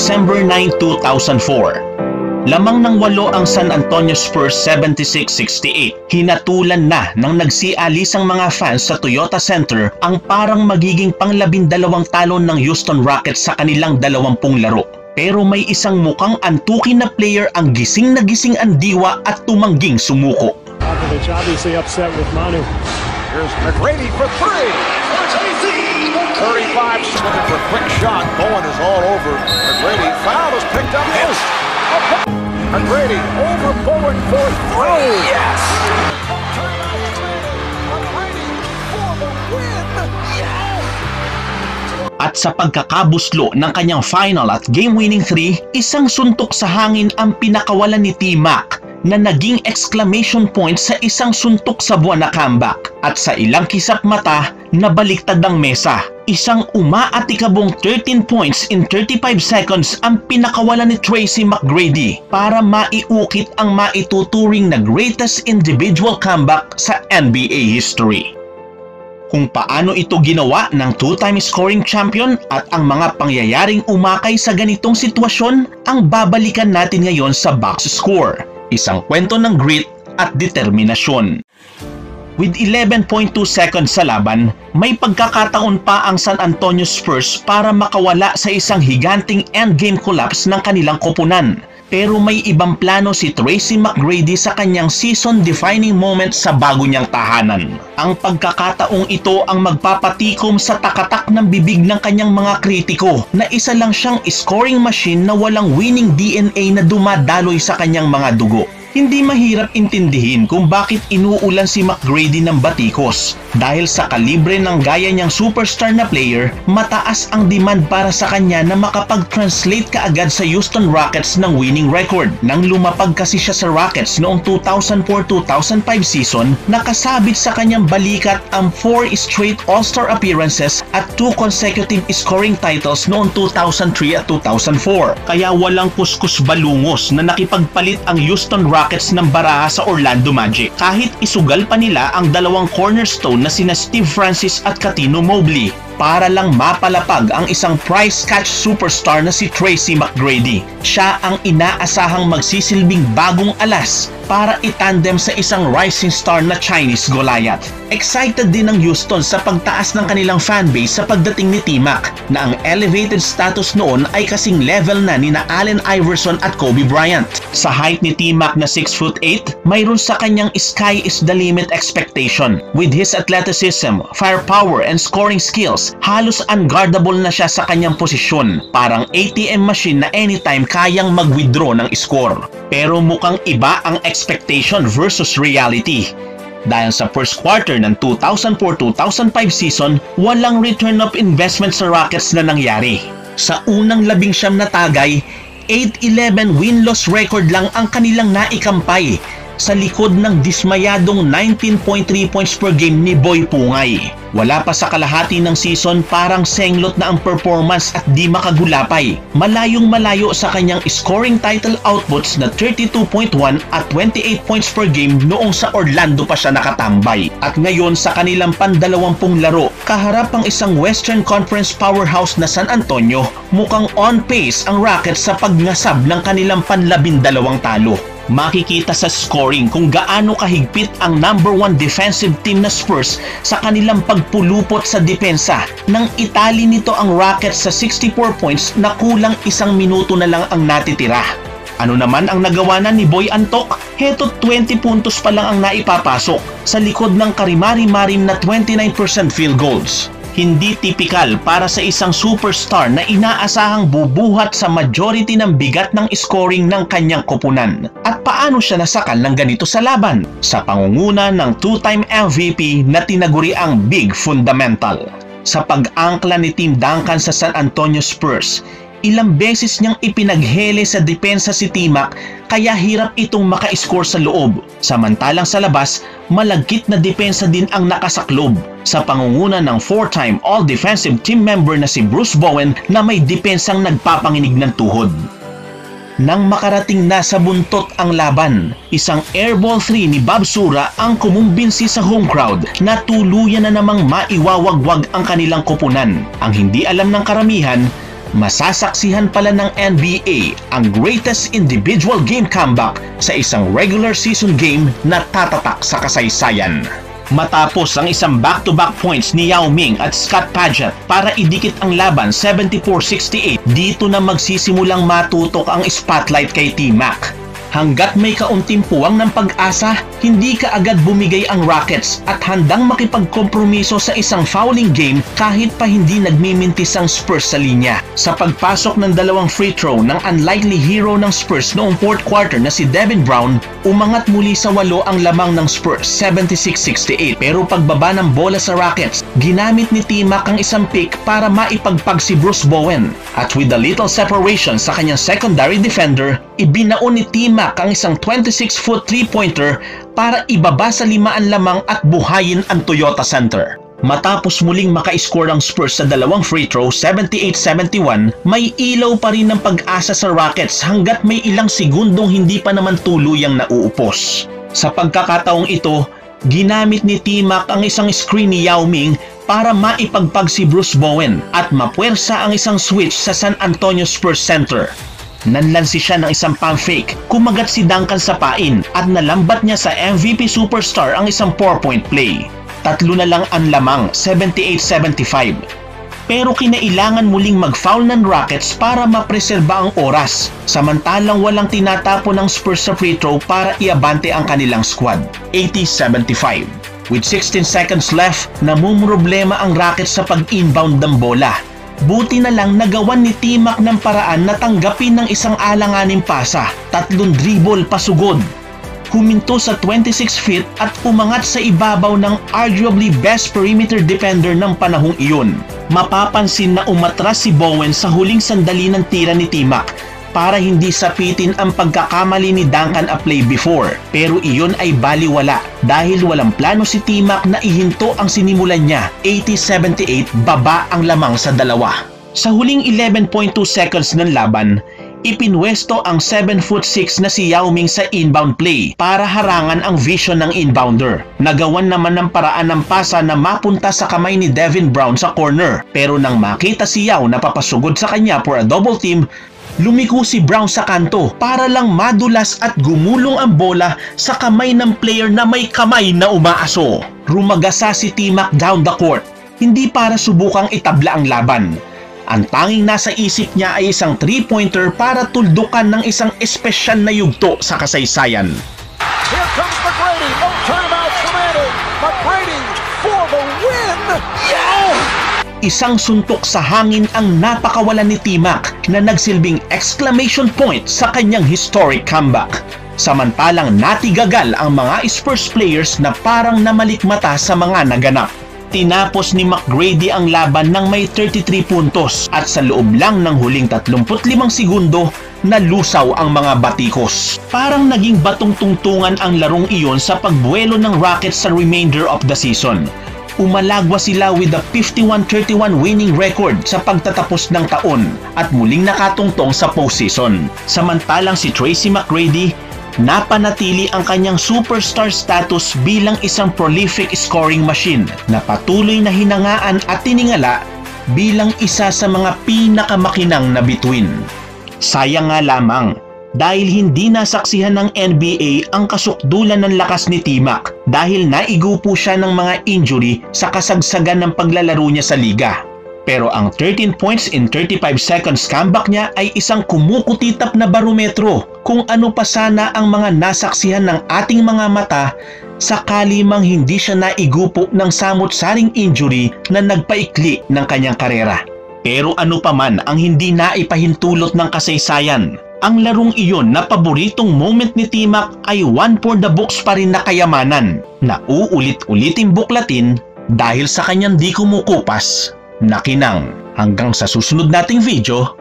December 9, 2004. Lamang ng 8 ang San Antonio Spurs 76-68. Hinatulan na ng nagsialisang mga fans sa Toyota Center ang parang magiging pang-12 talon ng Houston Rockets sa kanilang 20 laro. Pero may isang mukhang antukin na player ang gising na gising ang diwa at tumangging sumuko. Obviously upset with Manu. Here's McGrady for 3. 35 looking for a quick shot. Bowen is all over McGrady. Foul is picked up. Missed. McGrady over Bowen for 3. Yes. At sa pagkakabuslo ng kanyang final at game-winning 3, isang suntok sa hangin ang pinakawalan ni T-Mac na naging exclamation point sa isang suntok sa buwan na comeback. At sa ilang kisap mata, nabaliktad ang mesa. Isang umaatikabong 13 points in 35 seconds ang pinakawalan ni Tracy McGrady para maiukit ang maituturing na greatest individual comeback sa NBA history. Kung paano ito ginawa ng two-time scoring champion at ang mga pangyayaring umakay sa ganitong sitwasyon ang babalikan natin ngayon sa Box Score. Isang kwento ng grit at determinasyon. With 11.2 seconds sa laban, may pagkakataon pa ang San Antonio Spurs para makawala sa isang higanting endgame collapse ng kanilang koponan. Pero may ibang plano si Tracy McGrady sa kanyang season-defining moment sa bago niyang tahanan. Ang pagkakataong ito ang magpapatikom sa takatak ng bibig ng kanyang mga kritiko na isa lang siyang scoring machine na walang winning DNA na dumadaloy sa kanyang mga dugo. Hindi mahirap intindihin kung bakit inuulan si McGrady ng batikos. Dahil sa kalibre ng gaya niyang superstar na player, mataas ang demand para sa kanya na makapag-translate kaagad sa Houston Rockets ng winning record. Nang lumapag kasi siya sa Rockets noong 2004-2005 season, nakasabit sa kanyang balikat ang 4 straight All-Star appearances at 2 consecutive scoring titles noong 2003 at 2004. Kaya walang kuskus balungos na nakipagpalit ang Houston Rockets ng baraha sa Orlando Magic kahit isugal pa nila ang dalawang cornerstone na sina Steve Francis at Cuttino Mobley para lang mapalapag ang isang prize-catch superstar na si Tracy McGrady. Siya ang inaasahang magsisilbing bagong alas para itandem sa isang rising star na Chinese Goliath. Excited din ang Houston sa pagtaas ng kanilang fanbase sa pagdating ni T-Mac na ang elevated status noon ay kasing level na ni na Allen Iverson at Kobe Bryant. Sa height ni T-Mac na 6'8", mayroon sa kanyang sky is the limit expectation. With his athleticism, firepower, and scoring skills, halos unguardable na siya sa kanyang posisyon. Parang ATM machine na anytime kayang mag-withdraw ng score. Pero mukhang iba ang expectation versus reality. Dahil sa first quarter ng 2004-2005 season, walang return of investment sa Rockets na nangyari. Sa unang 19 na tagay, 8-11 win-loss record lang ang kanilang naikampay sa likod ng dismayadong 19.3 points per game ni Boy Pungay. Wala pa sa kalahati ng season, parang senglot na ang performance at di makagulapay. Malayong malayo sa kanyang scoring title outputs na 32.1 at 28 points per game noong sa Orlando pa siya nakatambay. At ngayon sa kanilang pan-20 laro, kaharap ang isang Western Conference powerhouse na San Antonio, mukhang on pace ang Rockets sa pagngasab ng kanilang pan-12 talo. Makikita sa scoring kung gaano kahigpit ang number 1 defensive team na Spurs sa kanilang pagpulupot sa depensa. Nang itali nito ang Rockets sa 64 points na kulang 1 minuto na lang ang natitira. Ano naman ang nagawa na ni Boy Antok? Heto 20 puntos pa lang ang naipapasok sa likod ng karimari-marim na 29% field goals. Hindi tipikal para sa isang superstar na inaasahang bubuhat sa majority ng bigat ng scoring ng kanyang koponan. At paano siya nasakal ng ganito sa laban? Sa pangunguna ng 2-time MVP na tinaguri ang Big Fundamental. Sa pag-angkla ni Tim Duncan sa San Antonio Spurs, ilang beses niyang ipinaghele sa depensa si T-Mac kaya hirap itong maka-score sa loob. Samantalang sa labas, malagkit na depensa din ang nakasaklob sa pangunguna ng 4-time All-Defensive Team member na si Bruce Bowen na may depensang nagpapanginig ng tuhod. Nang makarating na sa buntot ang laban, isang airball 3 ni Bob Sura ang kumumbinsi sa home crowd na tuluyan na namang maiwawagwag ang kanilang koponan. Ang hindi alam ng karamihan, Masasaksihan pala ng NBA ang greatest individual game comeback sa isang regular season game na tatatak sa kasaysayan. Matapos ang isang back-to-back points ni Yao Ming at Scott Padgett para idikit ang laban 74-68, dito na magsisimulang matutok ang spotlight kay T-Mac. Hanggat may kaunting puwang ng pag-asa, hindi kaagad bumigay ang Rockets at handang makipagkompromiso sa isang fouling game kahit pa hindi nagmimintis ang Spurs sa linya. Sa pagpasok ng dalawang free throw ng unlikely hero ng Spurs noong fourth quarter na si Devin Brown, umangat muli sa 8 ang lamang ng Spurs, 76-68. Pero pagbaba ng bola sa Rockets, ginamit ni T-Mac ang isang pick para maipagpag si Bruce Bowen. At with a little separation sa kanyang secondary defender, ibinaon ni T-Mac ang isang 26-foot 3-pointer para ibaba sa 5 lamang at buhayin ang Toyota Center. Matapos muling maka-score ang Spurs sa dalawang free throw, 78-71, may ilaw pa rin ng pag-asa sa Rockets hanggat may ilang segundong hindi pa naman tuluyang nauupos. Sa pagkakataong ito, ginamit ni T-Mac ang isang screen ni Yao Ming para maipagpag si Bruce Bowen at mapuwersa ang isang switch sa San Antonio Spurs Center. Nanlansi siya ng isang pump fake, kumagat si Duncan sa pain at nalambat niya sa MVP superstar ang isang 4-point play. 3 na lang ang lamang, 78-75. Pero kinailangan muling mag-foul ng Rockets para mapreserba ang oras, samantalang walang tinatapon ng Spurs sa free throw para iabante ang kanilang squad, 80-75. With 16 seconds left, namumroblema ang Rockets sa pag-inbound ng bola. Buti na lang nagawan ni T-Mac ng paraan na tanggapin ng isang alanganing pasa, 3 dribble pasugod. Huminto sa 26 feet at umangat sa ibabaw ng arguably best perimeter defender ng panahong iyon. Mapapansin na umatras si Bowen sa huling sandali ng tira ni T-Mac para hindi sapitin ang pagkakamali ni Duncan a play before. Pero iyon ay baliwala dahil walang plano si T-Mac na ihinto ang sinimulan niya, 80-78, baba ang lamang sa 2. Sa huling 11.2 seconds ng laban, ipinwesto ang 7'6" na si Yao Ming sa inbound play para harangan ang vision ng inbounder. Nagawan naman ng paraan ng pasa na mapunta sa kamay ni Devin Brown sa corner, pero nang makita si Yao na papasugod sa kanya for a double team, lumiko si Brown sa kanto para lang madulas at gumulong ang bola sa kamay ng player na may kamay na umaaso. Rumagasa si T-Mac down the court, hindi para subukang itabla ang laban. Ang tanging nasa isip niya ay isang 3-pointer para tuldukan ng isang espesyal na yugto sa kasaysayan. Here comes McGrady. No timeouts remaining. McGrady for the win. Isang suntok sa hangin ang napakawalan ni T-Mac na nagsilbing exclamation point sa kanyang historic comeback. Samantalang natigagal ang mga Spurs players na parang namalikmata sa mga naganap. Tinapos ni McGrady ang laban ng may 33 puntos at sa loob lang ng huling 35 segundo, nalusaw ang mga batikos. Parang naging batong tungtungan ang larong iyon sa pagbuwelo ng Rockets sa remainder of the season. Umalagwa sila with a 51-31 winning record sa pagtatapos ng taon at muling nakatungtong sa postseason. Samantalang si Tracy McGrady, napanatili ang kanyang superstar status bilang isang prolific scoring machine na patuloy na hinangaan at tiningala bilang isa sa mga pinakamakinang na bituin. Sayang nga lamang, dahil hindi nasaksihan ng NBA ang kasukdulan ng lakas ni T-Mac dahil naigupo siya ng mga injury sa kasagsagan ng paglalaro niya sa liga. Pero ang 13 points in 35 seconds comeback niya ay isang kumukutitap na barometro kung ano pa sana ang mga nasaksihan ng ating mga mata sakali mang hindi siya naigupo ng samot-saring injury na nagpaikli ng kanyang karera. Pero ano pa man ang hindi naipahintulot ng kasaysayan, ang larong iyon na paboritong moment ni T-Mac ay one for the books pa rin na kayamanan na uulit-uliting buklatin dahil sa kanyang di kumukupas na kinang. Hanggang sa susunod nating video,